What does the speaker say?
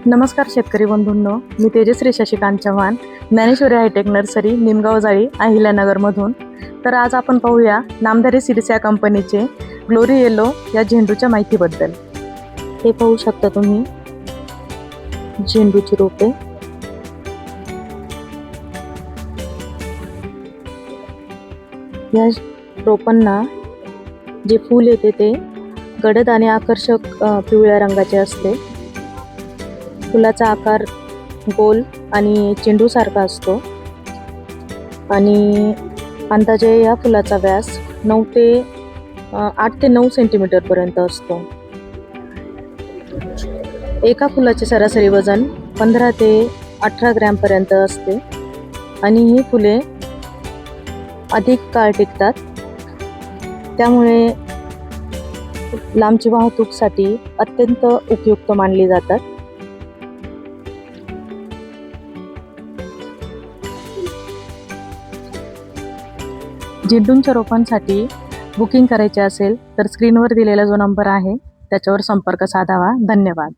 नमस्कार शेतकरी बंधूंनो, मी Tejashri Shashikant Chavan, Dnyaneshwari hi tech nursery, Nimgaon जाळी, अहिल्यानगरमधून. तर आज आपण पाहूया नामधारी सीड्स या कंपनीचे ग्लोरी येलो या झेंडूच्या माहितीबद्दल. हे पाहू शकता तुम्ही झेंडूची रोपे. या रोपांना जे फूल येते ते गडद आणि आकर्षक पिवळ्या रंगाचे असते. फुलाचा आकार गोल आणि चेंडूसारखा असतो आणि अंदाजे या फुलाचा व्यास 8 ते 9 सेंटीमीटर पर्यंत असतो. एका फुलाचे सरासरी वजन 15 ते 18 ग्रॅम पर्यंत असते आणि ही फुले अधिक काळ टिकतात. त्यामुळे लांबची वाहतूकसाठी अत्यंत उपयुक्त मानली जातात. झेंडूंच्या रोपांसाठी बुकिंग करायचे असेल तर स्क्रीनवर दिलेला जो नंबर आहे त्याच्यावर संपर्क साधावा. धन्यवाद.